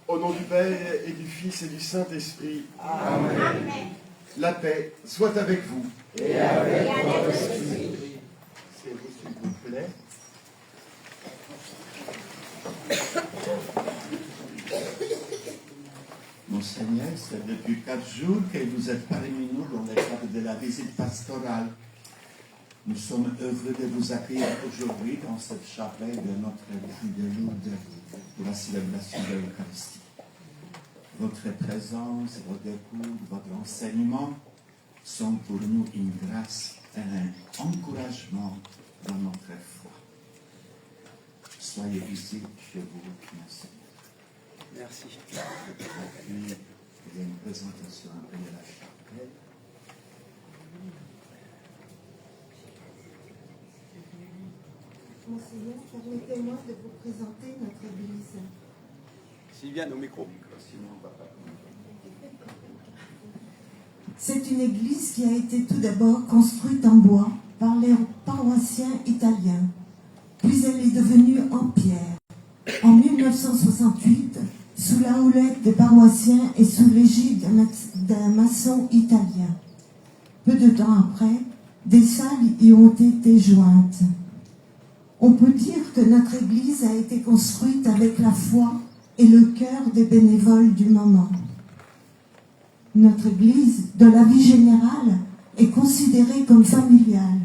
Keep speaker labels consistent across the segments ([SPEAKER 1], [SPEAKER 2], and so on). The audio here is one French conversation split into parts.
[SPEAKER 1] Au nom du Père et du Fils et du Saint-Esprit.
[SPEAKER 2] Amen.
[SPEAKER 1] La paix soit avec vous.
[SPEAKER 2] Et avec votre esprit.
[SPEAKER 1] C'est vous, s'il vous plaît.
[SPEAKER 3] Monseigneur, c'est depuis 4 jours que vous êtes parmi nous dans le cadre de la visite pastorale. Nous sommes heureux de vous accueillir aujourd'hui dans cette chapelle de notre ville de Lourdes pour la célébration de l'Eucharistie. Votre présence, vos écoutes, votre enseignement sont pour nous une grâce et un encouragement dans notre foi. Soyez ici chez vous, Monseigneur.
[SPEAKER 4] Merci.
[SPEAKER 3] Il y a une présentation après de la chapelle.
[SPEAKER 5] Monseigneur, permettez-moi de vous présenter notre église.
[SPEAKER 4] Sylviane, au micro.
[SPEAKER 5] C'est une église qui a été tout d'abord construite en bois par les paroissiens italiens. Puis elle est devenue en pierre. En 1968, sous la houlette des paroissiens et sous l'égide d'un maçon italien. Peu de temps après, des salles y ont été jointes. On peut dire que notre église a été construite avec la foi et le cœur des bénévoles du moment. Notre église, de la vie générale, est considérée comme familiale.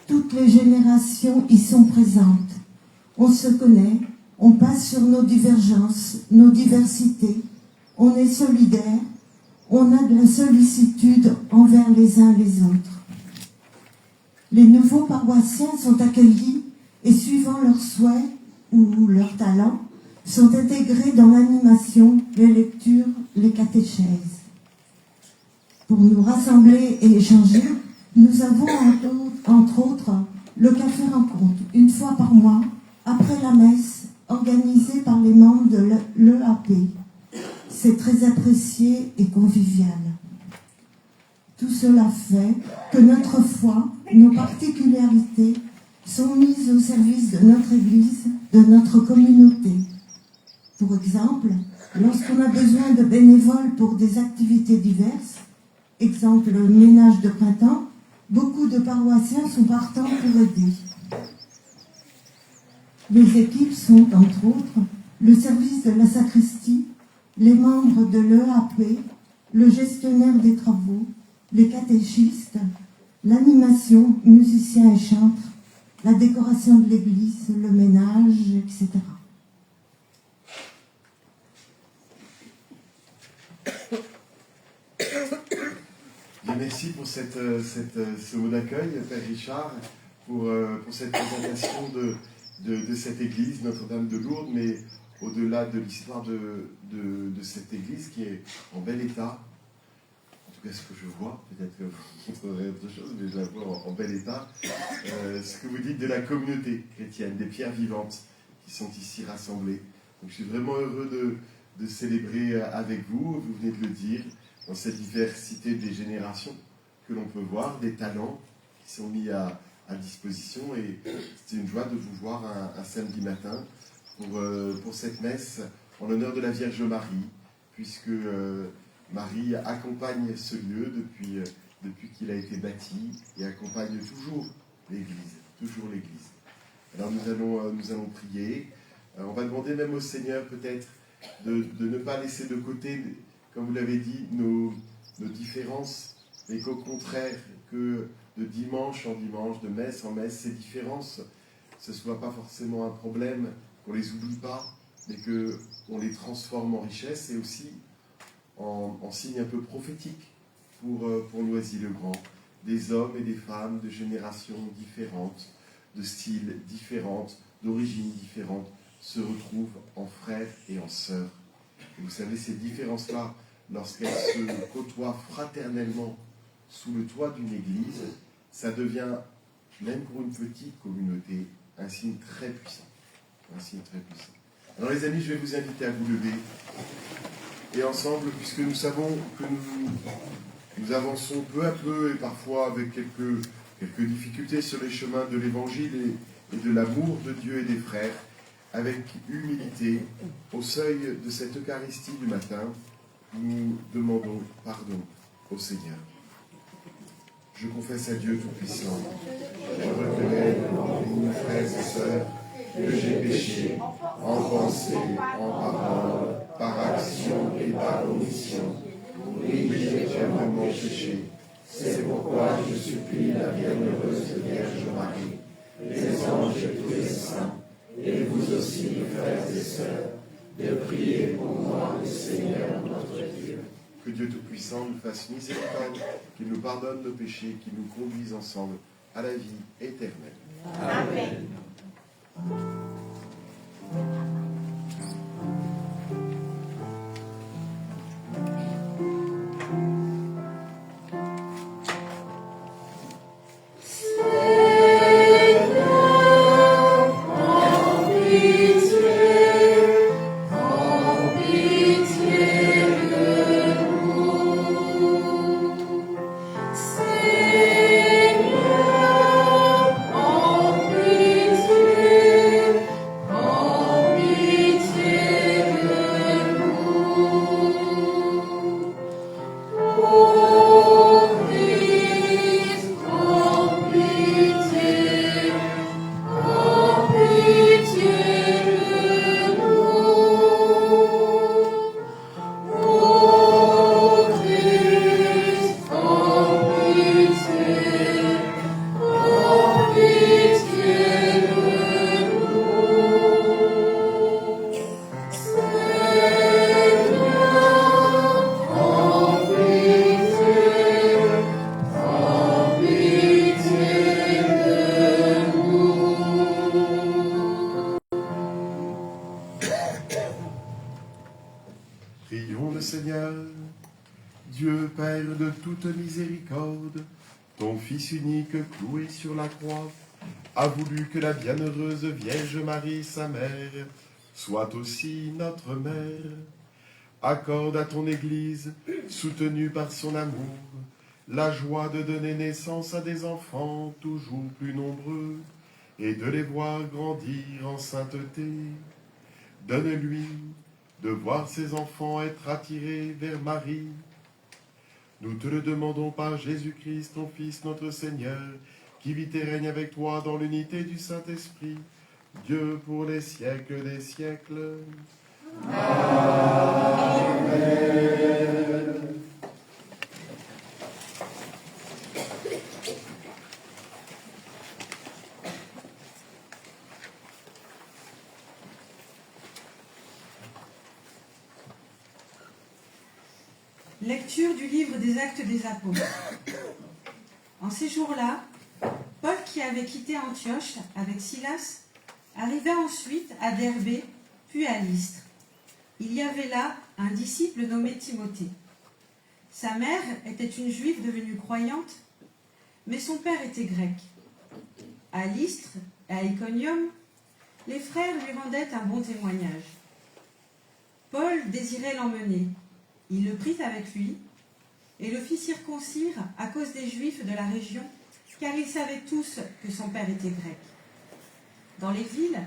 [SPEAKER 5] Toutes les générations y sont présentes. On se connaît, on passe sur nos divergences, nos diversités, on est solidaires, on a de la sollicitude envers les uns les autres. Les nouveaux paroissiens sont accueillis et suivant leurs souhaits ou leurs talents, sont intégrés dans l'animation, les lectures, les catéchèses. Pour nous rassembler et échanger, nous avons entre autres le café rencontre, une fois par mois, après la messe, organisée par les membres de l'EAP. C'est très apprécié et convivial. Tout cela fait que notre foi, nos particularités, sont mises au service de notre Église, de notre communauté. Pour exemple, lorsqu'on a besoin de bénévoles pour des activités diverses, exemple le ménage de printemps, beaucoup de paroissiens sont partants pour aider. Les équipes sont, entre autres, le service de la sacristie, les membres de l'EAP, le gestionnaire des travaux, les catéchistes, l'animation, musiciens et chantres, la décoration de l'église, le ménage, etc.
[SPEAKER 1] Bien, merci pour ce mot d'accueil, Père Richard, pour cette présentation de cette église, Notre-Dame de Lourdes, mais au-delà de l'histoire de cette église qui est en bel état. En tout cas, ce que je vois, peut-être que vous trouverez autre chose, mais je la vois en bel état. Ce que vous dites de la communauté chrétienne, des pierres vivantes qui sont ici rassemblées. Donc, je suis vraiment heureux de célébrer avec vous, vous venez de le dire, dans cette diversité des générations que l'on peut voir, des talents qui sont mis à disposition. Et c'est une joie de vous voir un samedi matin pour cette messe en l'honneur de la Vierge Marie, puisque Marie accompagne ce lieu depuis qu'il a été bâti et accompagne toujours l'Église. Alors nous allons prier. On va demander même au Seigneur peut-être de ne pas laisser de côté, comme vous l'avez dit, nos différences, mais qu'au contraire, que de dimanche en dimanche, de messe en messe, ces différences, ce ne soit pas forcément un problème, qu'on ne les oublie pas, mais qu'on les transforme en richesse et aussi en signe un peu prophétique pour Noisy-le-Grand. Des hommes et des femmes de générations différentes, de styles différents, d'origines différentes, se retrouvent en frères et en sœurs. Et vous savez, ces différences-là, lorsqu'elles se côtoient fraternellement sous le toit d'une église, ça devient, même pour une petite communauté, un signe très puissant. Alors les amis, je vais vous inviter à vous lever. Et ensemble, puisque nous savons que nous avançons peu à peu et parfois avec quelques difficultés sur les chemins de l'Évangile et de l'amour de Dieu et des frères, avec humilité, au seuil de cette Eucharistie du matin, nous demandons pardon au Seigneur. Je confesse à Dieu Tout-Puissant, je reconnais devant vous, frères et sœurs, que j'ai péché en pensée, en parole, par action et par omission. Oui, j'ai vraiment péché. C'est pourquoi je supplie la bienheureuse Vierge Marie, les anges et tous les saints, et vous aussi, frères et sœurs, de prier pour moi, le Seigneur notre Dieu. Que Dieu Tout-Puissant nous fasse miséricorde, qu'il nous pardonne nos péchés, qu'il nous conduise ensemble à la vie éternelle.
[SPEAKER 2] Amen.
[SPEAKER 1] Prions le Seigneur. Dieu, Père de toute miséricorde, ton Fils unique cloué sur la croix, a voulu que la bienheureuse Vierge Marie, sa mère, soit aussi notre mère. Accorde à ton Église, soutenue par son amour, la joie de donner naissance à des enfants toujours plus nombreux et de les voir grandir en sainteté. Donne-lui de voir ses enfants être attirés vers Marie. Nous te le demandons par Jésus-Christ, ton Fils, notre Seigneur, qui vit et règne avec toi dans l'unité du Saint-Esprit, Dieu pour les siècles des siècles.
[SPEAKER 6] Lecture du livre des Actes des Apôtres. En ces jours-là, Paul, qui avait quitté Antioche avec Silas, arriva ensuite à Derbé, puis à Lystre. Il y avait là un disciple nommé Timothée. Sa mère était une juive devenue croyante, mais son père était grec. À Lystre et à Iconium, les frères lui rendaient un bon témoignage. Paul désirait l'emmener. Il le prit avec lui et le fit circoncire à cause des Juifs de la région, car ils savaient tous que son père était grec. Dans les villes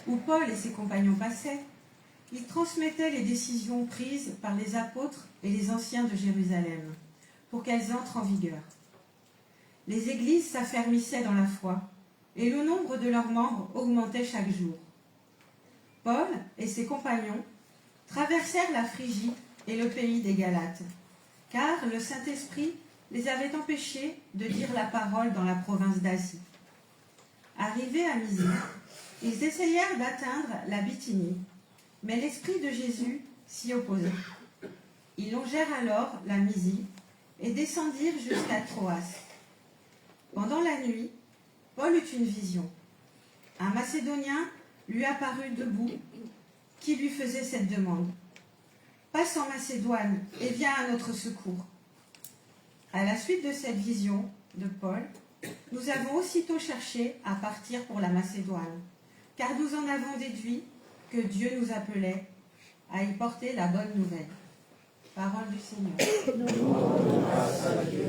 [SPEAKER 6] où Paul et ses compagnons passaient, il transmettait les décisions prises par les apôtres et les anciens de Jérusalem pour qu'elles entrent en vigueur. Les églises s'affermissaient dans la foi et le nombre de leurs membres augmentait chaque jour. Paul et ses compagnons traversèrent la Phrygie et le pays des Galates, car le Saint-Esprit les avait empêchés de dire la parole dans la province d'Asie. Arrivés à Mysée, ils essayèrent d'atteindre la Bithynie, mais l'Esprit de Jésus s'y opposait. Ils longèrent alors la Mysie et descendirent jusqu'à Troas. Pendant la nuit, Paul eut une vision. Un Macédonien lui apparut debout, qui lui faisait cette demande. « Passe en Macédoine et viens à notre secours. » À la suite de cette vision de Paul, nous avons aussitôt cherché à partir pour la Macédoine, car nous en avons déduit que Dieu nous appelait à y porter la bonne nouvelle. Parole du Seigneur.
[SPEAKER 2] Grâce à Dieu.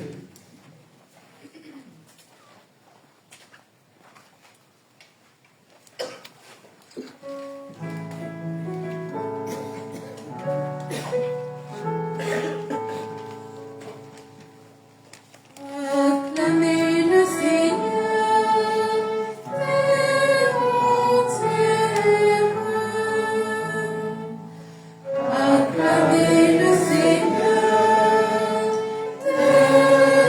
[SPEAKER 7] Acclamez le Seigneur, terre entière. Acclamez le Seigneur, terre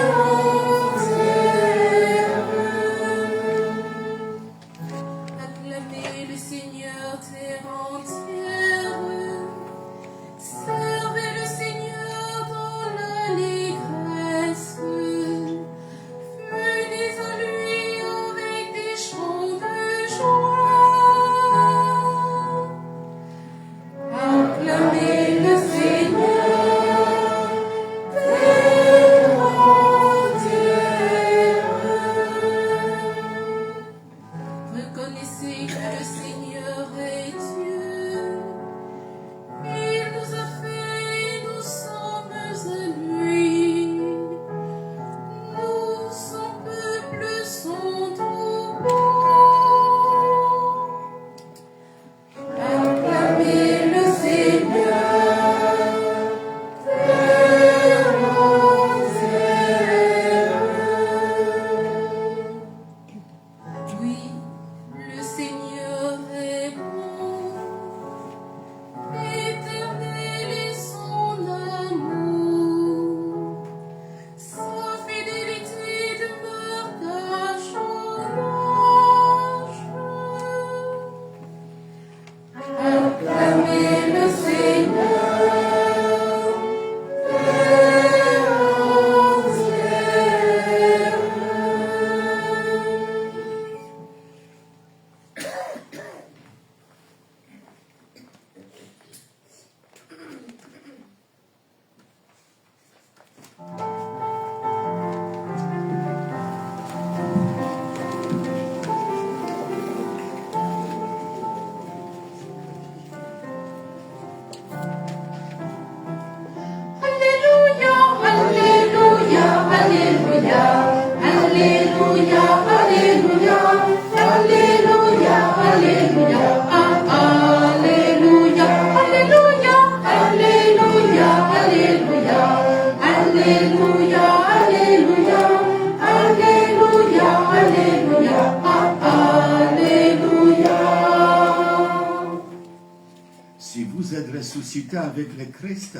[SPEAKER 3] Si vous êtes ressuscité avec le Christ,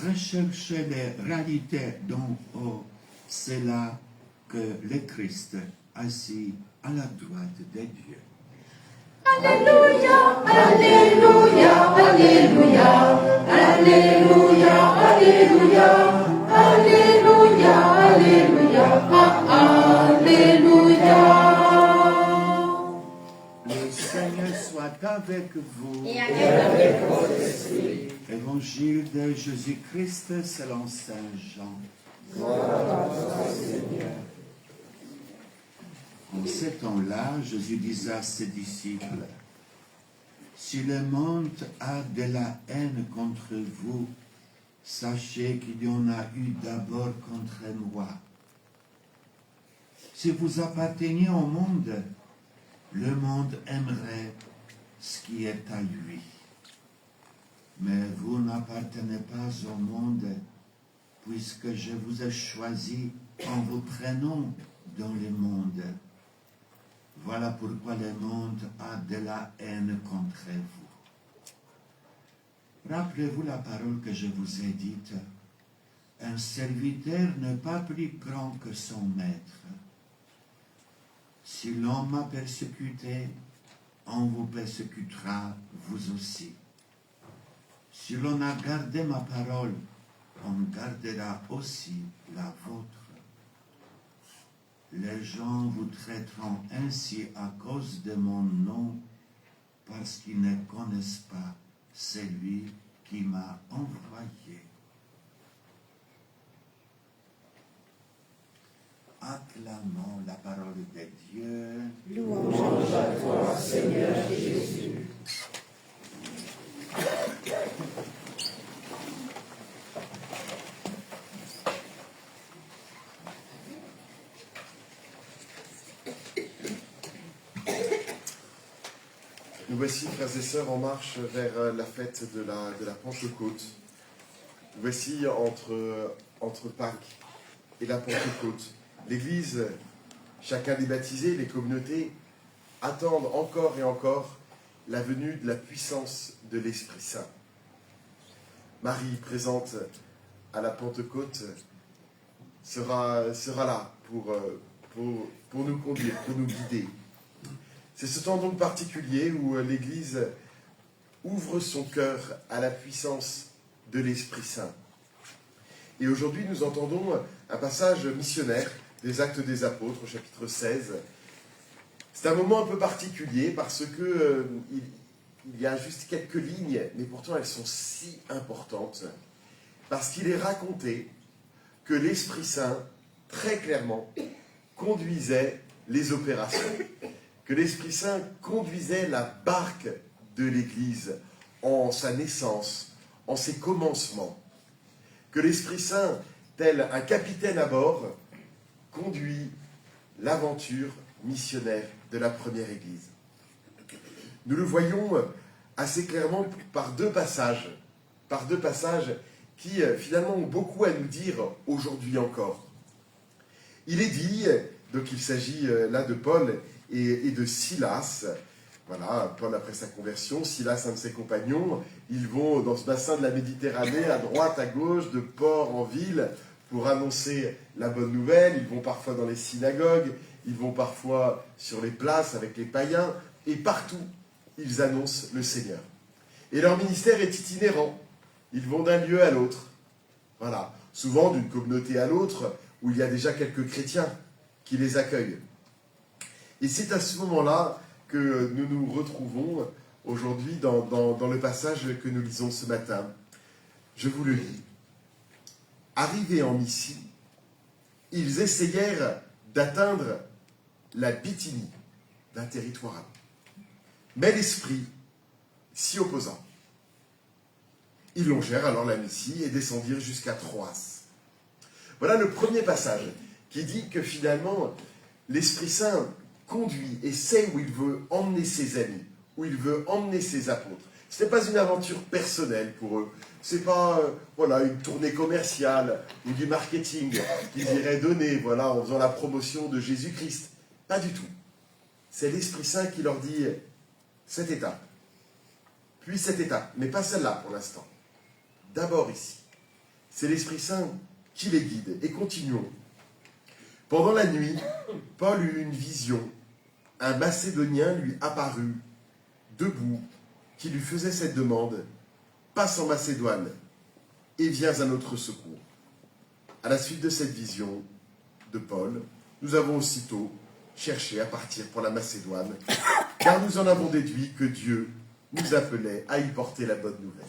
[SPEAKER 3] recherchez les réalités d'en haut. C'est là que le Christ assis à la droite de Dieu.
[SPEAKER 7] Alléluia, Alléluia, Alléluia, Alléluia, Alléluia, Alléluia, Alléluia, Alléluia.
[SPEAKER 3] Le Seigneur soit avec vous.
[SPEAKER 2] Et avec votre esprit.
[SPEAKER 3] Évangile de Jésus-Christ selon Saint Jean. En ce temps-là, Jésus disait à ses disciples, « Si le monde a de la haine contre vous, sachez qu'il y en a eu d'abord contre moi. Si vous apparteniez au monde, le monde aimerait ce qui est à lui. Mais vous n'appartenez pas au monde, puisque je vous ai choisi en vous prenant dans le monde. Voilà pourquoi le monde a de la haine contre vous. Rappelez-vous la parole que je vous ai dite. Un serviteur n'est pas plus grand que son maître. Si l'on m'a persécuté, on vous persécutera vous aussi. Si l'on a gardé ma parole, on gardera aussi la vôtre. Les gens vous traiteront ainsi à cause de mon nom, parce qu'ils ne connaissent pas celui qui m'a envoyé. Acclamons la parole de Dieu.
[SPEAKER 2] Louange à toi, Seigneur Jésus.
[SPEAKER 1] Nous voici, frères et sœurs, en marche vers la fête de la Pentecôte. Nous voici entre Pâques et la Pentecôte. L'Église, chacun des baptisés, les communautés, attendent encore et encore la venue de la puissance de l'Esprit Saint. Marie, présente à la Pentecôte, sera là pour nous conduire, pour nous guider. C'est ce temps donc particulier où l'Église ouvre son cœur à la puissance de l'Esprit Saint. Et aujourd'hui, nous entendons un passage missionnaire des Actes des Apôtres, au chapitre 16. C'est un moment un peu particulier parce que il y a juste quelques lignes, mais pourtant elles sont si importantes, parce qu'il est raconté que l'Esprit Saint, très clairement, conduisait les opérations, que l'Esprit Saint conduisait la barque de l'Église en sa naissance, en ses commencements, que l'Esprit Saint, tel un capitaine à bord, conduit l'aventure missionnaire de la première Église. Nous le voyons assez clairement par deux passages qui finalement ont beaucoup à nous dire aujourd'hui encore. Il est dit, donc il s'agit là de Paul et de Silas. Voilà, Paul après sa conversion, Silas, un de ses compagnons, ils vont dans ce bassin de la Méditerranée, à droite, à gauche, de port en ville, pour annoncer la bonne nouvelle. Ils vont parfois dans les synagogues, ils vont parfois sur les places avec les païens, et partout, ils annoncent le Seigneur. Et leur ministère est itinérant. Ils vont d'un lieu à l'autre. Voilà, souvent d'une communauté à l'autre, où il y a déjà quelques chrétiens qui les accueillent. Et c'est à ce moment-là que nous nous retrouvons aujourd'hui dans le passage que nous lisons ce matin. Je vous le lis. Arrivés en Mysie, ils essayèrent d'atteindre la Bithynie, d'un territoire. Mais l'Esprit s'y opposa. Ils longèrent alors la Mysie et descendirent jusqu'à Troas. Voilà le premier passage qui dit que finalement, l'Esprit Saint conduit et sait où il veut emmener ses amis, où il veut emmener ses apôtres. Ce n'est pas une aventure personnelle pour eux. Ce n'est pas une tournée commerciale ou du marketing qu'ils iraient donner en faisant la promotion de Jésus-Christ. Pas du tout. C'est l'Esprit Saint qui leur dit cette étape, puis cette étape, mais pas celle-là pour l'instant. D'abord ici, c'est l'Esprit Saint qui les guide. Et continuons. Pendant la nuit, Paul eut une vision. Un Macédonien lui apparut, debout, qui lui faisait cette demande. Passe en Macédoine et viens à notre secours. À la suite de cette vision de Paul, nous avons aussitôt cherché à partir pour la Macédoine, car nous en avons déduit que Dieu nous appelait à y porter la bonne nouvelle.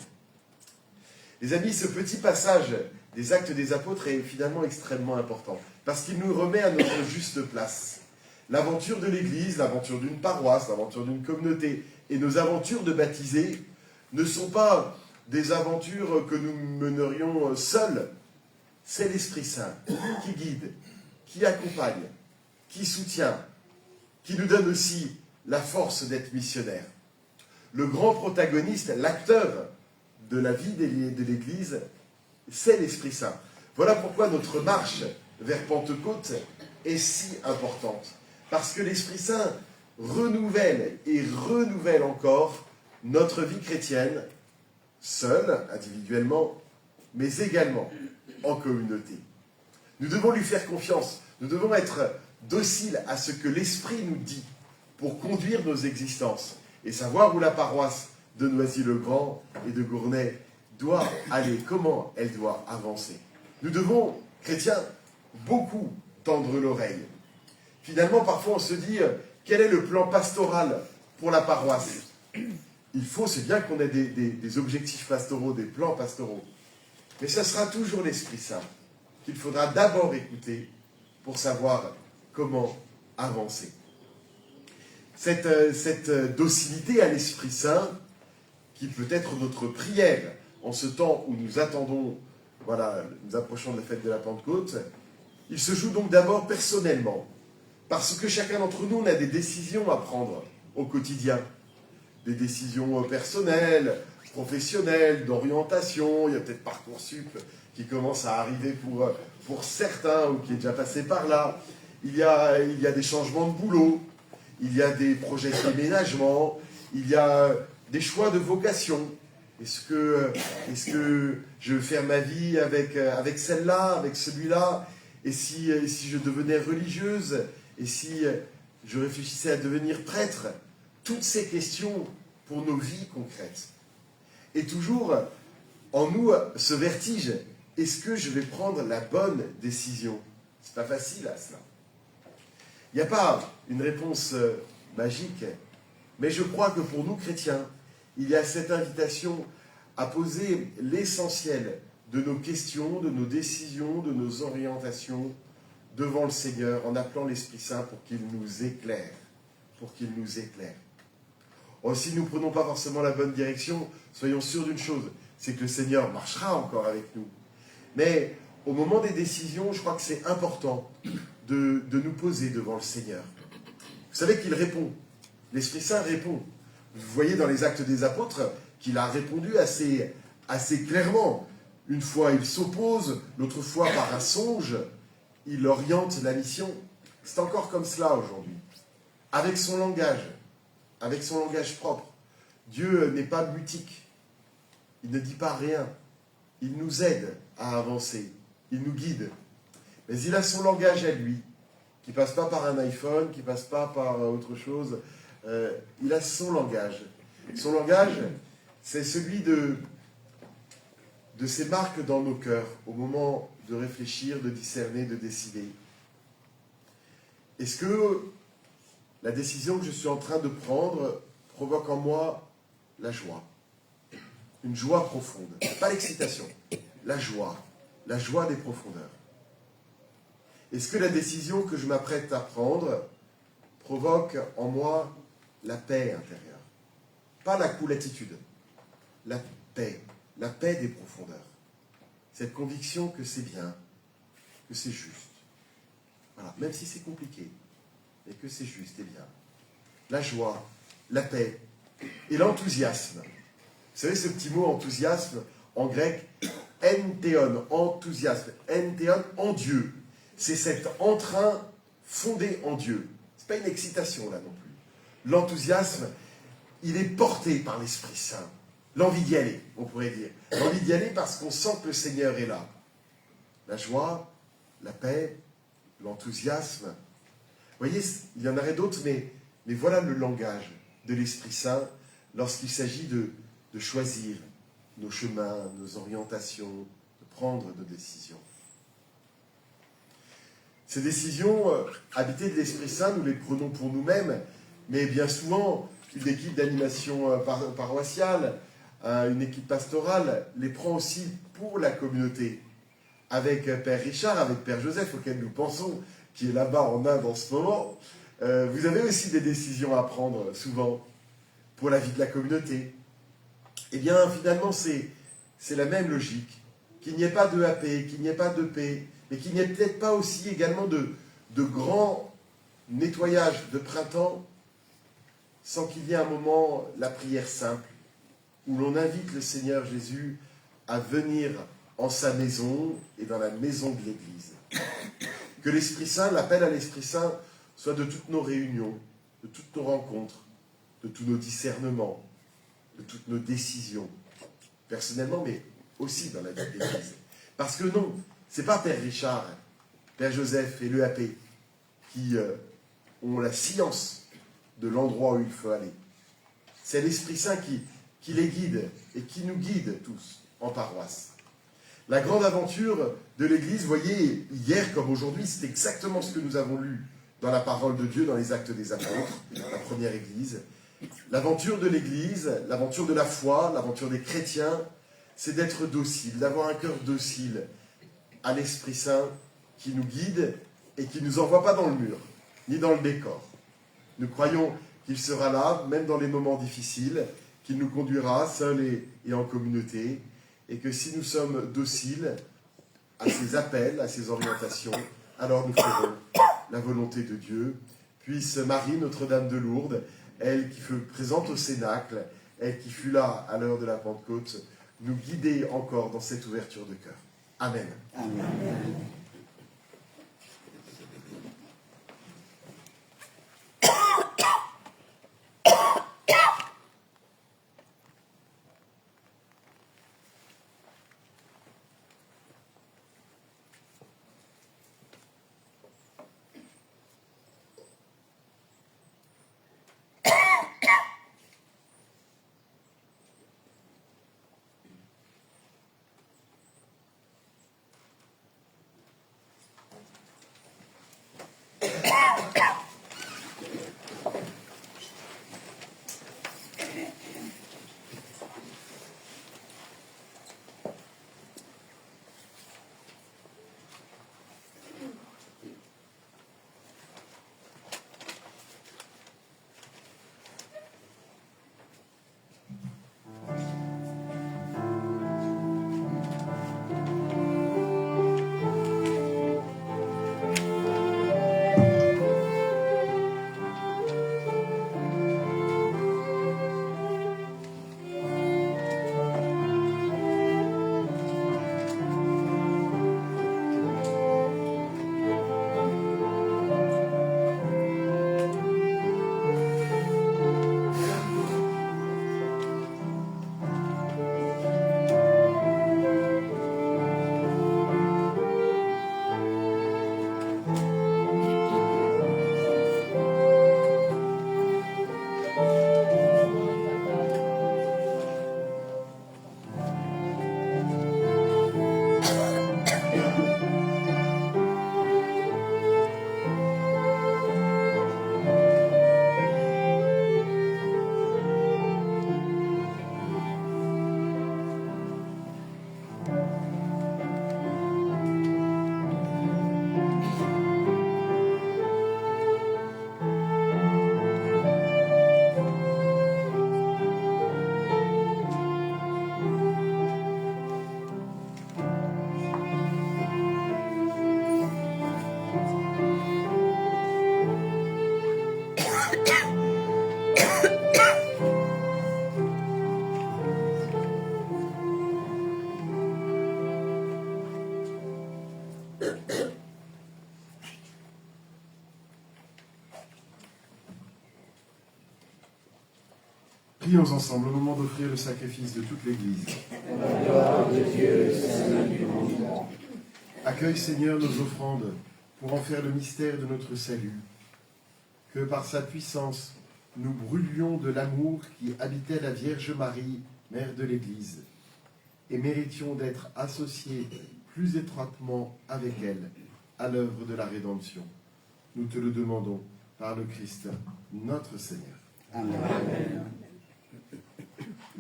[SPEAKER 1] Les amis, ce petit passage des Actes des Apôtres est finalement extrêmement important, parce qu'il nous remet à notre juste place. L'aventure de l'Église, l'aventure d'une paroisse, l'aventure d'une communauté et nos aventures de baptisés ne sont pas des aventures que nous menerions seuls. C'est l'Esprit Saint qui guide, qui accompagne, qui soutient, qui nous donne aussi la force d'être missionnaires. Le grand protagoniste, l'acteur de la vie de l'Église, c'est l'Esprit Saint. Voilà pourquoi notre marche vers Pentecôte est si importante. Parce que l'Esprit Saint renouvelle et renouvelle encore notre vie chrétienne, seule, individuellement, mais également en communauté. Nous devons lui faire confiance. Nous devons être dociles à ce que l'Esprit nous dit pour conduire nos existences et savoir où la paroisse de Noisy-le-Grand et de Gournay doit aller, comment elle doit avancer. Nous devons, chrétiens, beaucoup tendre l'oreille. Finalement, parfois on se dit, quel est le plan pastoral pour la paroisse? Il faut, c'est bien qu'on ait des objectifs pastoraux, des plans pastoraux. Mais ce sera toujours l'Esprit Saint qu'il faudra d'abord écouter pour savoir comment avancer. Cette docilité à l'Esprit Saint, qui peut être notre prière en ce temps où nous attendons, voilà, nous approchons de la fête de la Pentecôte, il se joue donc d'abord personnellement, parce que chacun d'entre nous, on a des décisions à prendre au quotidien, des décisions personnelles, professionnelles, d'orientation. Il y a peut-être Parcoursup qui commence à arriver pour certains ou qui est déjà passé par là. Il y a des changements de boulot, il y a des projets de déménagement, il y a des choix de vocation. Est-ce que je veux faire ma vie avec celle-là, avec celui-là? Et si je devenais religieuse? Et si je réfléchissais à devenir prêtre? Toutes ces questions pour nos vies concrètes. Et toujours en nous ce vertige. Est-ce que je vais prendre la bonne décision? C'est pas facile à cela. Il n'y a pas une réponse magique, mais je crois que pour nous chrétiens, il y a cette invitation à poser l'essentiel de nos questions, de nos décisions, de nos orientations devant le Seigneur, en appelant l'Esprit Saint pour qu'il nous éclaire. Pour qu'il nous éclaire. Or, si nous ne prenons pas forcément la bonne direction, soyons sûrs d'une chose, c'est que le Seigneur marchera encore avec nous. Mais au moment des décisions, je crois que c'est important de nous poser devant le Seigneur. Vous savez qu'il répond. L'Esprit Saint répond. Vous voyez dans les Actes des Apôtres qu'il a répondu assez clairement. Une fois, il s'oppose, l'autre fois, par un songe, il oriente la mission. C'est encore comme cela aujourd'hui. Avec son langage propre. Dieu n'est pas mutique. Il ne dit pas rien. Il nous aide à avancer. Il nous guide. Mais il a son langage à lui, qui ne passe pas par un iPhone, qui ne passe pas par autre chose. Il a son langage. Son langage, c'est celui de ces marques dans nos cœurs, au moment de réfléchir, de discerner, de décider. Est-ce que la décision que je suis en train de prendre provoque en moi la joie? Une joie profonde. Pas l'excitation, la joie des profondeurs. Est-ce que la décision que je m'apprête à prendre provoque en moi la paix intérieure? Pas la cool-attitude, la paix des profondeurs. Cette conviction que c'est bien, que c'est juste. Voilà, même si c'est compliqué, mais que c'est juste et bien. La joie, la paix et l'enthousiasme. Vous savez ce petit mot enthousiasme en grec, entheon, enthousiasme, entheon, en Dieu. C'est cet entrain fondé en Dieu. Ce n'est pas une excitation là non plus. L'enthousiasme, il est porté par l'Esprit Saint. l'envie d'y aller, on pourrait dire. L'envie d'y aller parce qu'on sent que le Seigneur est là. La joie, la paix, l'enthousiasme. Vous voyez, il y en aurait d'autres, mais voilà le langage de l'Esprit Saint lorsqu'il s'agit de choisir nos chemins, nos orientations, de prendre nos décisions. Ces décisions, habitées de l'Esprit Saint, nous les prenons pour nous-mêmes, mais bien souvent, une équipe d'animation paroissiale, une équipe pastorale, les prend aussi pour la communauté. Avec Père Richard, avec Père Joseph, auquel nous pensons, qui est là-bas en Inde en ce moment, vous avez aussi des décisions à prendre, souvent, pour la vie de la communauté. Eh bien, finalement, c'est la même logique. Qu'il n'y ait pas de AP, qu'il n'y ait pas de paix, mais qu'il n'y ait peut-être pas aussi également de grands nettoyages de printemps, sans qu'il y ait un moment, la prière simple, où l'on invite le Seigneur Jésus à venir en sa maison et dans la maison de l'Église. Que l'Esprit Saint, l'appel à l'Esprit Saint, soit de toutes nos réunions, de toutes nos rencontres, de tous nos discernements, de toutes nos décisions, personnellement, mais aussi dans la vie de l'Église. Parce que non, ce n'est pas Père Richard, Père Joseph et l'EAP qui ont la science de l'endroit où il faut aller. C'est l'Esprit Saint qui les guide et qui nous guide tous en paroisse. La grande aventure de l'Église, voyez, hier comme aujourd'hui, c'est exactement ce que nous avons lu dans la parole de Dieu, dans les Actes des Apôtres, la première Église. L'aventure de l'Église, l'aventure de la foi, l'aventure des chrétiens, c'est d'être docile, d'avoir un cœur docile à l'Esprit Saint qui nous guide et qui ne nous envoie pas dans le mur, ni dans le décor. Nous croyons qu'il sera là, même dans les moments difficiles, qu'il nous conduira seuls et en communauté, et que si nous sommes dociles à ses appels, à ses orientations, alors nous ferons la volonté de Dieu. Puisse Marie, Notre-Dame de Lourdes, elle qui fut présente au Cénacle, elle qui fut là à l'heure de la Pentecôte, nous guider encore dans cette ouverture de cœur. Amen.
[SPEAKER 3] Amen.
[SPEAKER 1] Prions ensemble au moment d'offrir le sacrifice de toute l'Église.
[SPEAKER 2] La gloire de Dieu, le salut du monde.
[SPEAKER 1] Accueille, Seigneur, nos offrandes pour en faire le mystère de notre salut. Que par sa puissance, nous brûlions de l'amour qui habitait la Vierge Marie, Mère de l'Église, et méritions d'être associés plus étroitement avec elle à l'œuvre de la rédemption. Nous te le demandons par le Christ, notre Seigneur.
[SPEAKER 4] Amen.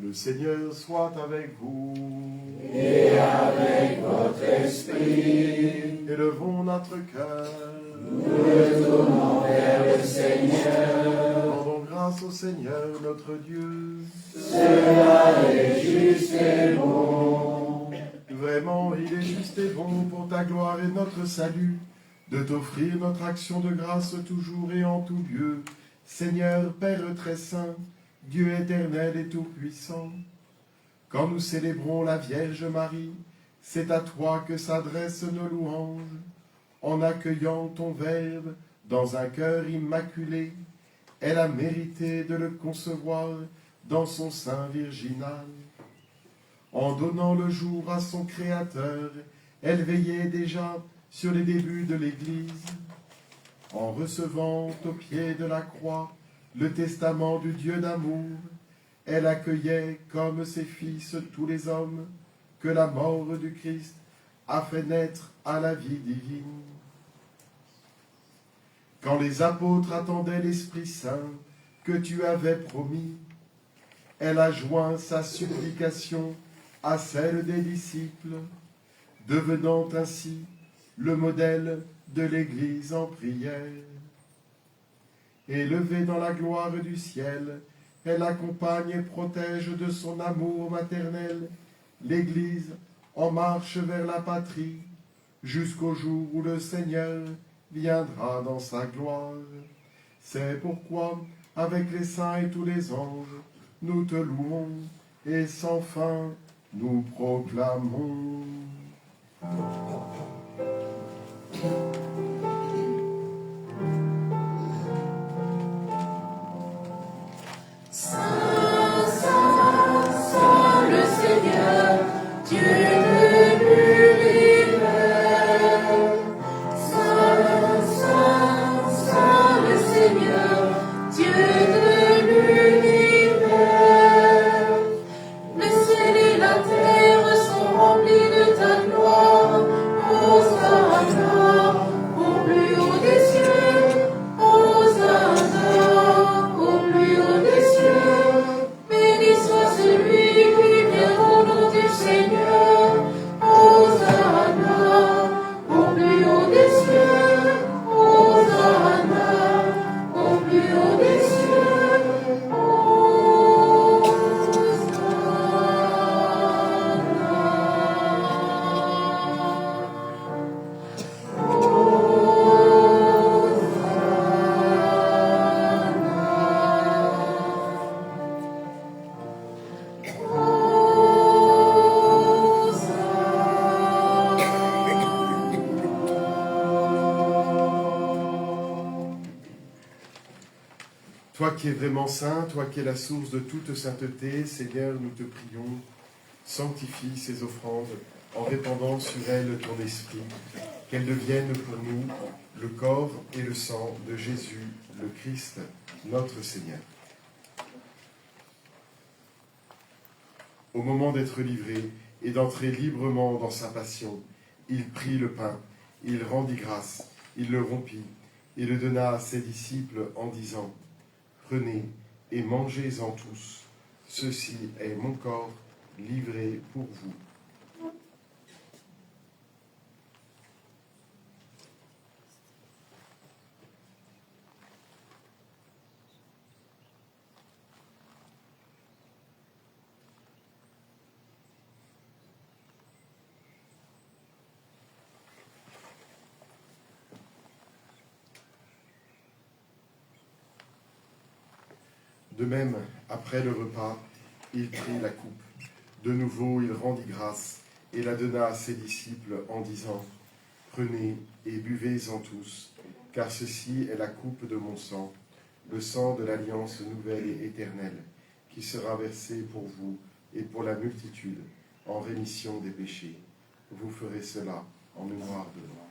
[SPEAKER 1] Le Seigneur soit avec vous.
[SPEAKER 2] Et avec votre esprit,
[SPEAKER 1] Élevons notre cœur.
[SPEAKER 2] nous le tournons vers le Seigneur.
[SPEAKER 1] Rendons grâce au Seigneur, notre Dieu.
[SPEAKER 2] Cela est juste et bon.
[SPEAKER 1] Vraiment, il est juste et bon pour ta gloire et notre salut de t'offrir notre action de grâce toujours et en tout lieu. Seigneur, Père très saint, Dieu éternel et tout-puissant, quand nous célébrons la Vierge Marie, c'est à toi que s'adressent nos louanges, en accueillant ton Verbe dans un cœur immaculé. Elle a mérité de le concevoir dans son sein virginal. En donnant le jour à son Créateur, elle veillait déjà sur les débuts de l'Église. En recevant au pied de la croix le testament du Dieu d'amour, elle accueillait comme ses fils tous les hommes que la mort du Christ a fait naître à la vie divine. Quand les apôtres attendaient l'Esprit Saint que tu avais promis, elle a joint sa supplication à celle des disciples, devenant ainsi le modèle de l'Église en prière. Élevée dans la gloire du ciel, elle accompagne et protège de son amour maternel l'Église en marche vers la patrie, jusqu'au jour où le Seigneur viendra dans sa gloire. C'est pourquoi, avec les saints et tous les anges, nous te louons et sans fin nous proclamons.
[SPEAKER 7] Saint, Saint, Saint le Seigneur, Dieu de l'univers. Saint, Saint, Saint le Seigneur, Dieu de l'univers. Le ciel et la terre sont remplis de ta gloire. Hosanna au plus haut des cieux. Hosanna au plus haut des cieux. Béni soit celui qui vient au nom du Seigneur. Hosanna au plus haut des cieux. Hosanna au plus haut des cieux.
[SPEAKER 1] Toi qui es vraiment saint, toi qui es la source de toute sainteté, Seigneur, nous te prions, sanctifie ces offrandes en répandant sur elles ton esprit, qu'elles deviennent pour nous le corps et le sang de Jésus, le Christ, notre Seigneur. Au moment d'être livré et d'entrer librement dans sa passion, il prit le pain, il rendit grâce, il le rompit et le donna à ses disciples en disant : prenez et mangez-en tous, ceci est mon corps livré pour vous. De même, après le repas, il prit la coupe. De nouveau, il rendit grâce et la donna à ses disciples en disant : prenez et buvez-en tous, car ceci est la coupe de mon sang, le sang de l'alliance nouvelle et éternelle, qui sera versé pour vous et pour la multitude en rémission des péchés. Vous ferez cela en mémoire de moi.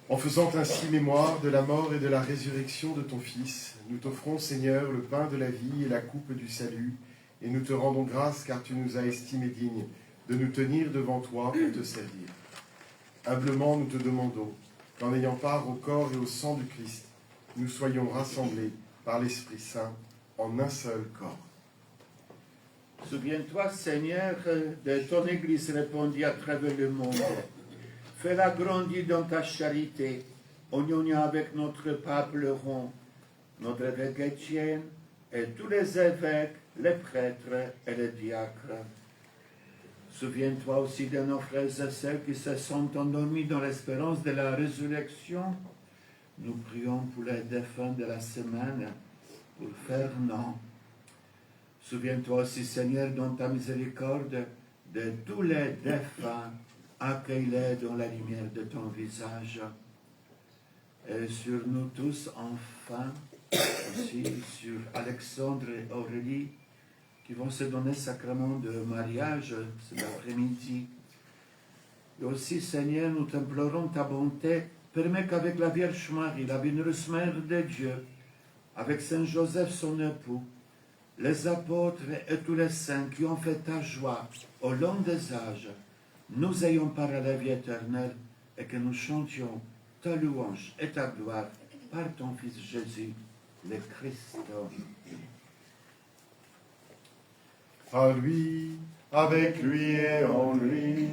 [SPEAKER 1] En faisant ainsi mémoire de la mort et de la résurrection de ton Fils, nous t'offrons, Seigneur, le pain de la vie et la coupe du salut, et nous te rendons grâce car tu nous as estimés dignes de nous tenir devant toi pour te servir. Humblement, nous te demandons qu'en ayant part au corps et au sang du Christ, nous soyons rassemblés par l'Esprit Saint en un seul corps.
[SPEAKER 3] Souviens-toi, Seigneur, de ton Église répandue à travers le monde. Fais-la grandir dans ta charité, en union avec notre pape le rond, notre évêque Étienne, et tous les évêques, les prêtres et les diacres. Souviens-toi aussi de nos frères et sœurs qui se sont endormis dans l'espérance de la résurrection. Nous prions pour les défunts de la semaine, pour Fernand. Souviens-toi aussi, Seigneur, dans ta miséricorde, de tous les défunts. Accueille-les dans la lumière de ton visage. Et sur nous tous, enfin, aussi sur Alexandre et Aurélie, qui vont se donner sacrement de mariage cet après-midi. Et aussi, Seigneur, nous t'implorons ta bonté. Permets qu'avec la Vierge Marie, la bienheureuse Mère de Dieu, avec Saint Joseph, son époux, les apôtres et tous les saints qui ont fait ta joie au long des âges, nous ayons part à la vie éternelle et que nous chantions ta louange et ta gloire par ton Fils Jésus, le Christ.
[SPEAKER 1] À lui, avec lui et en lui,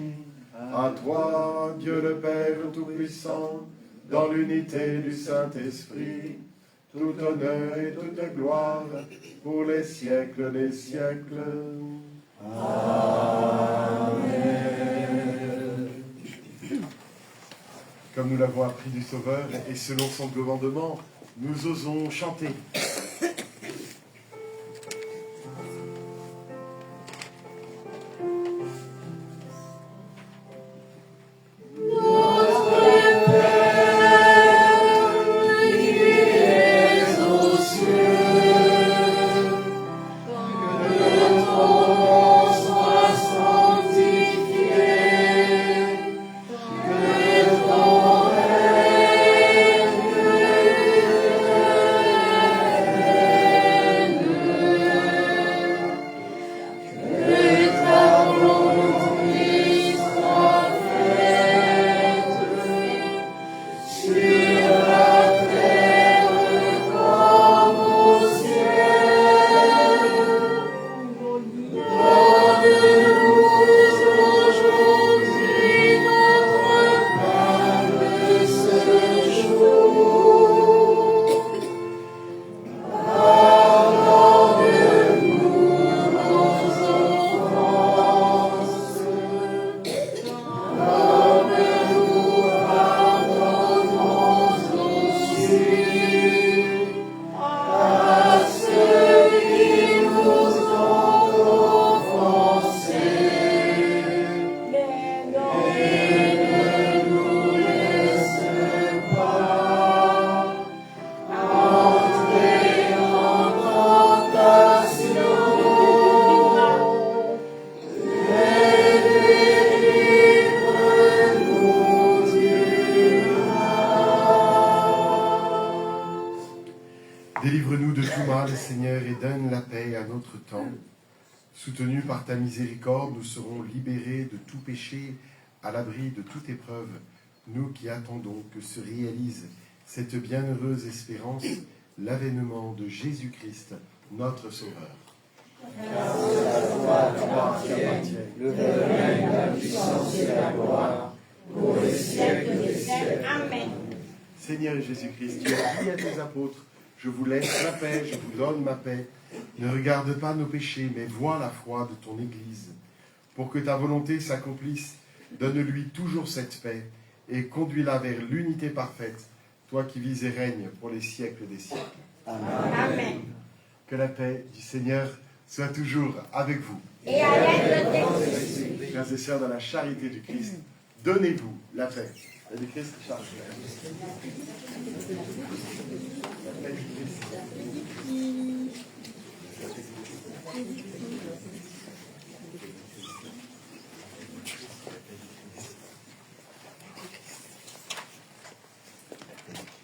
[SPEAKER 1] à toi, Dieu le Père Tout-Puissant, dans l'unité du Saint-Esprit, tout honneur et toute gloire pour les siècles des siècles. Amen. Comme nous l'avons appris du Sauveur et selon son commandement, nous osons chanter.
[SPEAKER 7] Amen.
[SPEAKER 1] mal, Seigneur, et donne la paix à notre temps. Soutenus par ta miséricorde, nous serons libérés de tout péché, à l'abri de toute épreuve, nous qui attendons que se réalise cette bienheureuse espérance, l'avènement de Jésus-Christ, notre Sauveur.
[SPEAKER 2] Le règne, la puissance et la gloire, pour les siècles des siècles. Amen.
[SPEAKER 1] Seigneur Jésus-Christ, tu as dit à tes apôtres, je vous laisse la paix, je vous donne ma paix. Ne regarde pas nos péchés, mais vois la foi de ton Église. Pour que ta volonté s'accomplisse, donne-lui toujours cette paix et conduis-la vers l'unité parfaite, toi qui vis et règnes pour les siècles des siècles.
[SPEAKER 2] Amen.
[SPEAKER 1] Que la paix du Seigneur soit toujours avec vous.
[SPEAKER 2] Et avec le Saint-Esprit.
[SPEAKER 1] Frères et sœurs, dans la charité du Christ, donnez-vous la paix. La du Christ, charge. La paix du Christ.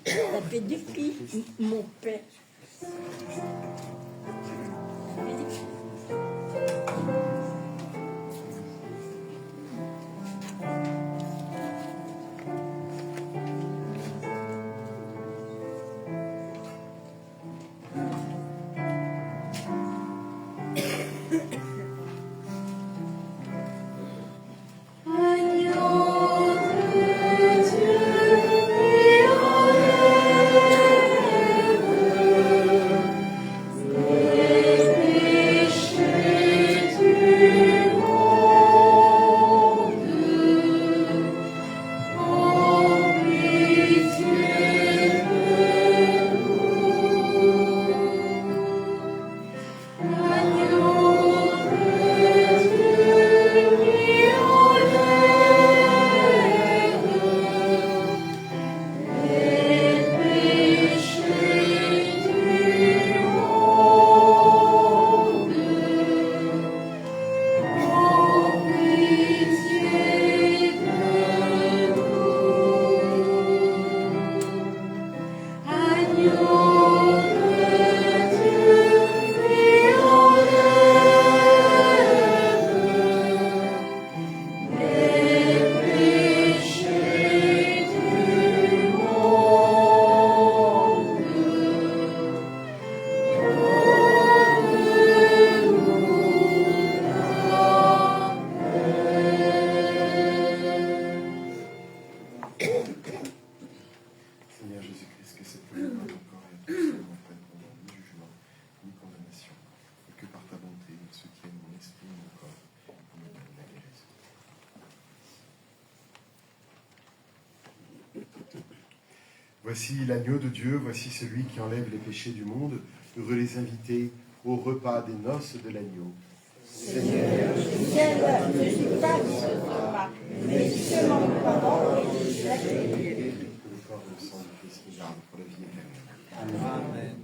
[SPEAKER 8] La paix du Christ, mon Père.
[SPEAKER 1] Voici l'agneau de Dieu, voici celui qui enlève les péchés du monde. Heureux les invités au repas des noces de l'agneau.
[SPEAKER 2] Seigneur, je ne suis pas de ce repas, mais seulement une parole et je serai guéri.
[SPEAKER 1] Que le corps et le sang du Christ nous gardent pour la vie éternelle.
[SPEAKER 4] Amen.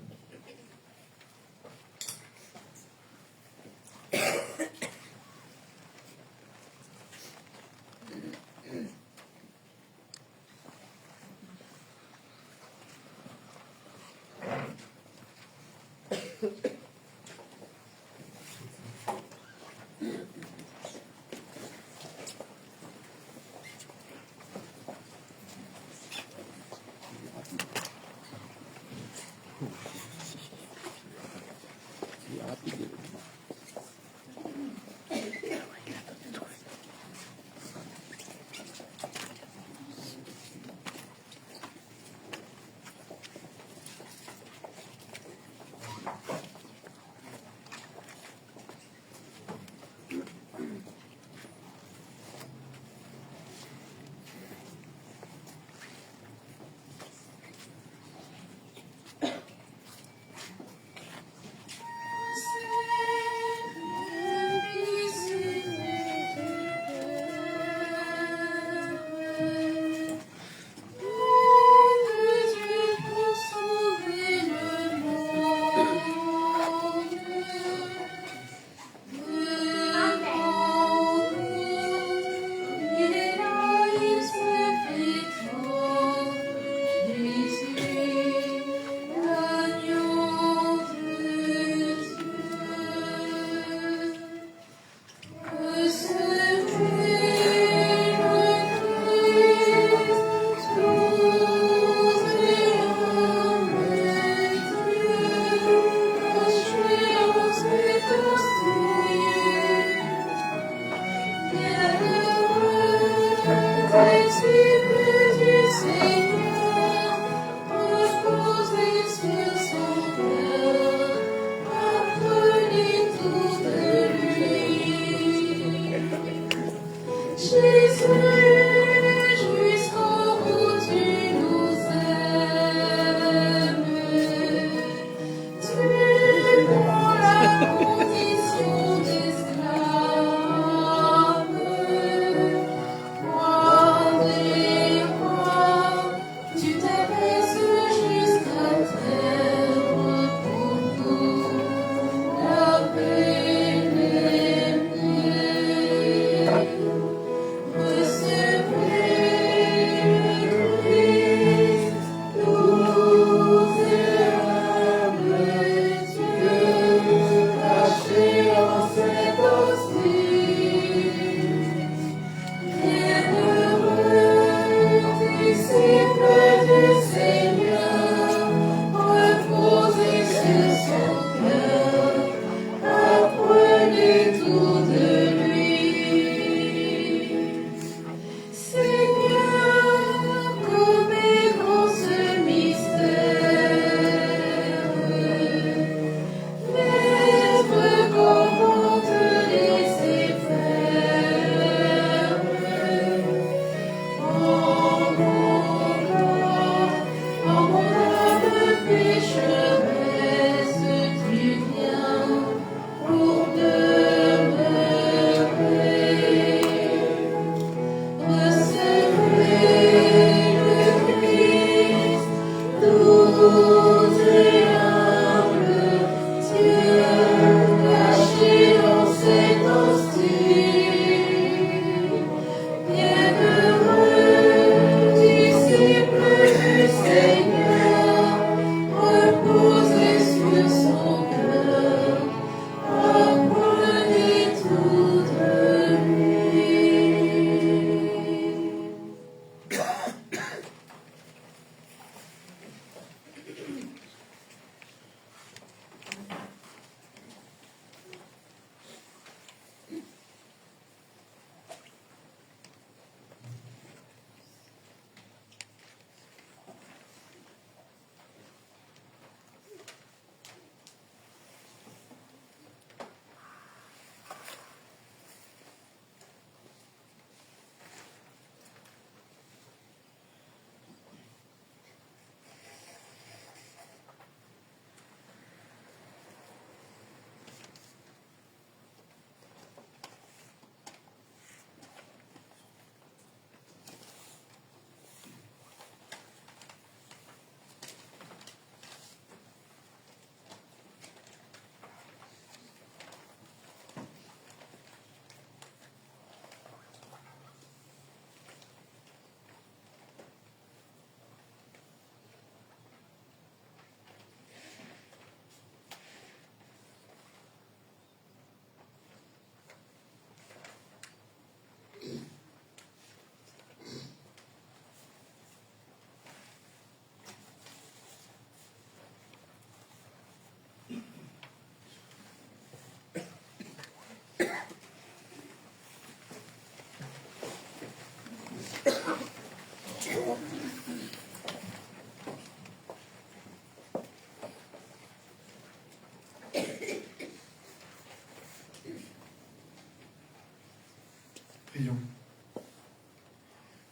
[SPEAKER 1] Prions.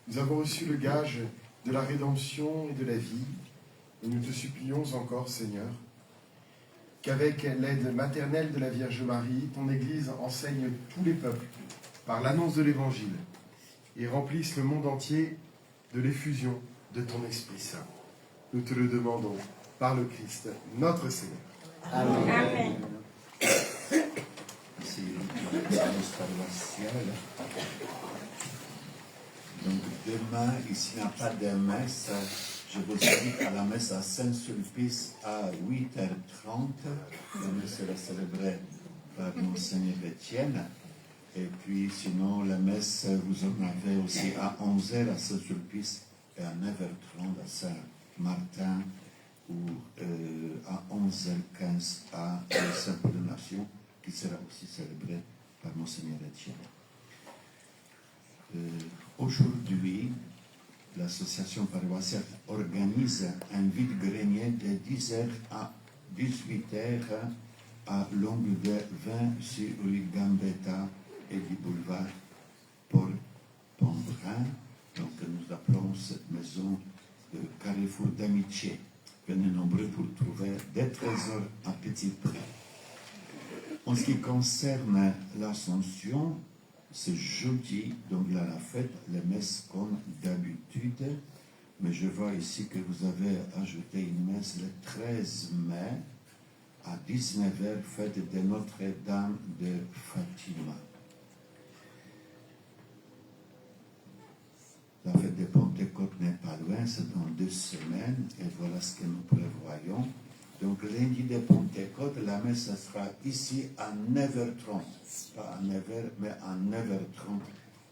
[SPEAKER 1] Nous avons reçu le gage de la rédemption et de la vie, et nous te supplions encore, Seigneur, qu'avec l'aide maternelle de la Vierge Marie, ton Église enseigne tous les peuples par l'annonce de l'Évangile et remplisse le monde entier de l'effusion de ton Esprit Saint. Nous te le demandons par le Christ, notre Seigneur.
[SPEAKER 2] Amen. Amen.
[SPEAKER 3] Merci, l'annonce paroissiale. Donc demain, ici il n'y a pas de messe. Je vous invite à la messe à Saint-Sulpice à 8h30. La messe sera célébrée par Monseigneur Étienne. Et puis sinon, la messe, vous en avez aussi à 11h à Saint-Sulpice et à 9h30 à Saint-Martin ou à 11h15 à Saint-Paul de Nation, qui sera aussi célébrée par Monseigneur Étienne. Aujourd'hui, l'association paroissiale organise un vide-grenier de 10h à 18h à l'angle de 26 rue Gambetta et du boulevard Port-Pembrin. Donc nous appelons cette maison de carrefour d'amitié. Venez nombreux pour trouver des trésors à petit prix. En ce qui concerne l'Ascension, c'est jeudi, donc il y a la fête, les messes comme d'habitude, mais je vois ici que vous avez ajouté une messe le 13 mai à 19h, fête de Notre-Dame de Fatima. La fête de Pentecôte n'est pas loin, c'est dans 2 semaines, et voilà ce que nous prévoyons. Donc lundi de Pentecôte, la messe sera ici à 9h30. Pas à 9h, mais à 9h30,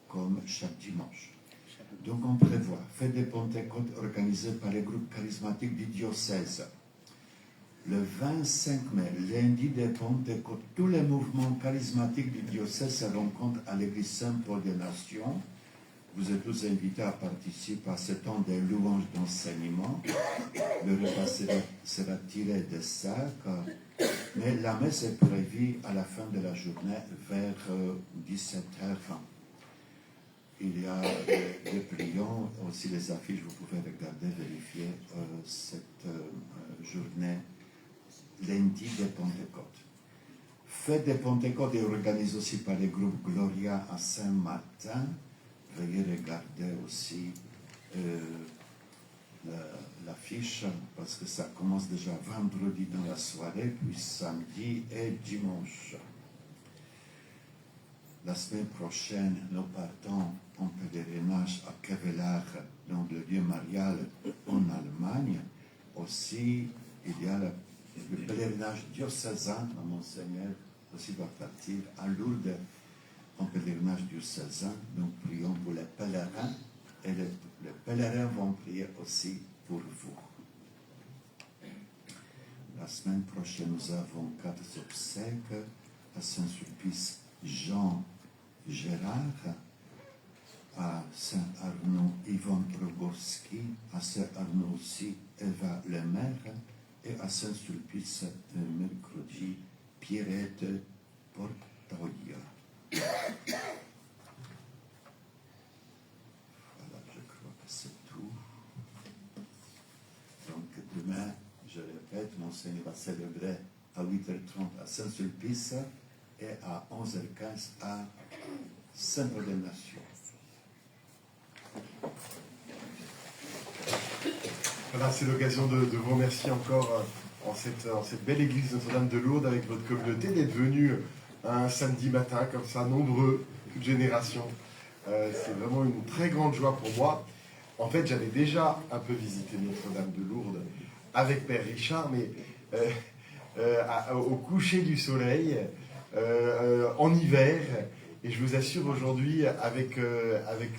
[SPEAKER 3] comme chaque dimanche. Donc on prévoit fête de Pentecôte organisée par les groupes charismatiques du diocèse. Le 25 mai, lundi de Pentecôte, tous les mouvements charismatiques du diocèse se rencontrent à l'église Saint-Paul des Nations. Vous êtes tous invités à participer à ce temps de louanges d'enseignement. Le repas sera tiré de sac, mais la messe est prévue à la fin de la journée vers 17h. Il y a des prions, aussi les affiches, vous pouvez regarder, vérifier cette journée lundi de Pentecôte. Fête de Pentecôte est organisée aussi par le groupe Gloria à Saint-Martin. Veuillez regarder aussi l'affiche, parce que ça commence déjà vendredi dans la soirée, puis samedi et dimanche. La semaine prochaine, nous partons en pèlerinage à Kevelaar, dans le lieu marial en Allemagne. Aussi, il y a le pèlerinage diocésain, Monseigneur aussi va partir à Lourdes, en pèlerinage diocésain. Donc prions pour les pèlerins, et les pèlerins vont prier aussi pour vous. La semaine prochaine, nous avons 4 obsèques à Saint-Sulpice, Jean Gérard, à Saint-Arnaud, Yvon Rogoski, à Saint-Arnaud aussi, Eva Lemaire, et à Saint-Sulpice, mercredi, Pierrette Portoya. Voilà, je crois que c'est tout. Donc demain, je répète, Monseigneur va célébrer à 8h30 à Saint-Sulpice et à 11h15 à Saint-Paul des Nations.
[SPEAKER 1] Voilà, c'est l'occasion de vous remercier encore en cette belle église Notre-Dame de Lourdes avec votre communauté d'être venus un samedi matin comme ça, nombreux, toute génération. C'est vraiment une très grande joie pour moi. En fait, j'avais déjà un peu visité Notre-Dame de Lourdes avec Père Richard, mais au coucher du soleil, en hiver. Et je vous assure aujourd'hui, avec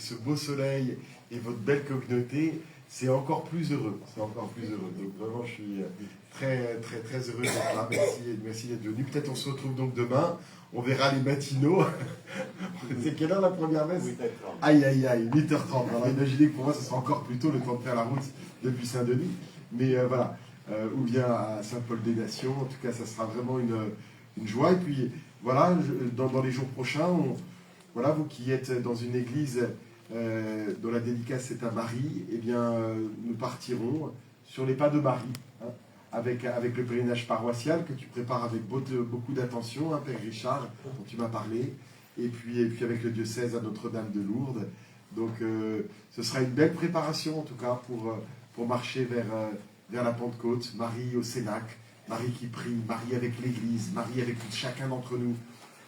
[SPEAKER 1] ce beau soleil et votre belle communauté, c'est encore plus heureux. C'est encore plus heureux. Donc vraiment, je suis très, très, très heureux d'être là. Merci d'être venu. Peut-être on se retrouve donc demain. On verra les matinaux. C'est quelle heure la première messe?
[SPEAKER 3] 8h30.
[SPEAKER 1] Aïe, aïe, aïe, 8h30. Alors imaginez que pour moi, ce sera encore plus tôt, le temps de faire la route depuis Saint-Denis. Mais voilà. Ou bien à Saint-Paul-des-Nations. En tout cas, ça sera vraiment une joie. Et puis, voilà, dans les jours prochains, voilà, vous qui êtes dans une église dont la dédicace est à Marie, eh bien, nous partirons sur les pas de Marie, hein, avec le pèlerinage paroissial que tu prépares avec beaucoup d'attention, hein, Père Richard, dont tu m'as parlé, et puis avec le diocèse à Notre-Dame de Lourdes. Donc ce sera une belle préparation en tout cas pour marcher vers la Pentecôte, Marie au Cénacle, Marie qui prie, Marie avec l'Église, Marie avec chacun d'entre nous,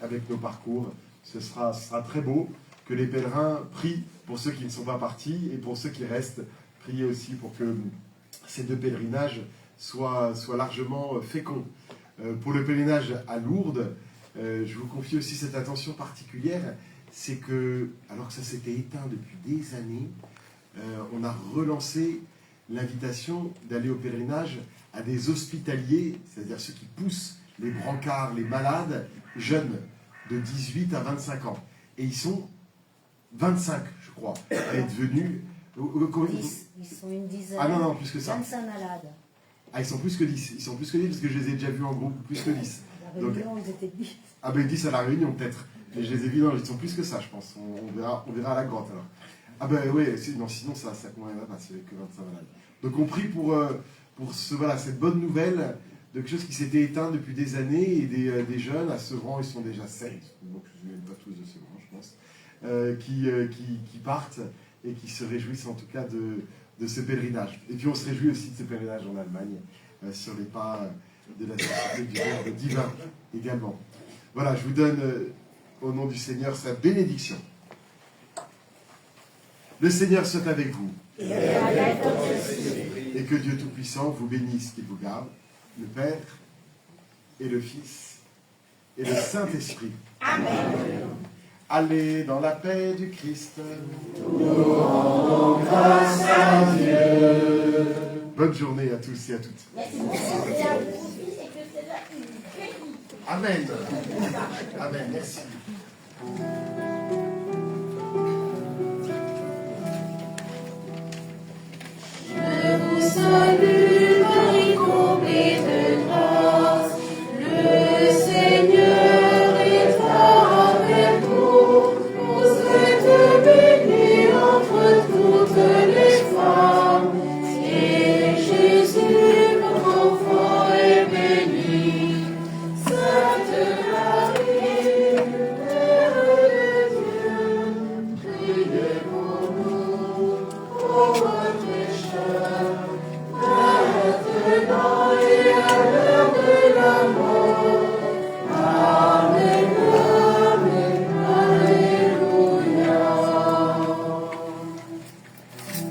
[SPEAKER 1] avec nos parcours. Ce sera très beau que les pèlerins prient pour ceux qui ne sont pas partis et pour ceux qui restent, priez aussi pour que ces deux pèlerinages soient largement féconds. Pour le pèlerinage à Lourdes, je vous confie aussi cette attention particulière, c'est que, alors que ça s'était éteint depuis des années, on a relancé l'invitation d'aller au pèlerinage à des hospitaliers, c'est-à-dire ceux qui poussent les brancards, les malades, jeunes, de 18 à 25 ans. Et ils sont 25, je crois, à être venus...
[SPEAKER 9] 10, ils sont une dizaine.
[SPEAKER 1] Ah non, plus que ça.
[SPEAKER 9] 25 malades.
[SPEAKER 1] Ah, ils sont plus que 10. Ils sont plus que 10 parce que je les ai déjà vus en groupe, plus que 10.
[SPEAKER 9] À la réunion, ils étaient 10.
[SPEAKER 1] Ah ben 10 à la réunion peut-être. Mais je les ai vus, non, ils sont plus que ça, je pense. On verra à la grotte alors. Ah ben oui, sinon ça conviendra pas, c'est que 25 malades. Donc on prie pour cette bonne nouvelle de quelque chose qui s'était éteint depuis des années et des jeunes à Sevran, ils sont déjà 7, donc je ne viens pas tous de Sevran, je pense, qui partent et qui se réjouissent en tout cas de ce pèlerinage. Et puis on se réjouit aussi de ce pèlerinage en Allemagne, sur les pas de la société du Verbe divin également. Voilà, je vous donne au nom du Seigneur sa bénédiction. Le Seigneur soit avec vous. Et que Dieu Tout-Puissant vous bénisse et vous garde, le Père et le Fils et le Saint-Esprit. Amen. Allez dans la paix du Christ. Nous rendons grâce à Dieu. Bonne journée à tous et à toutes. Amen. Amen. Merci.
[SPEAKER 7] Je vous salue.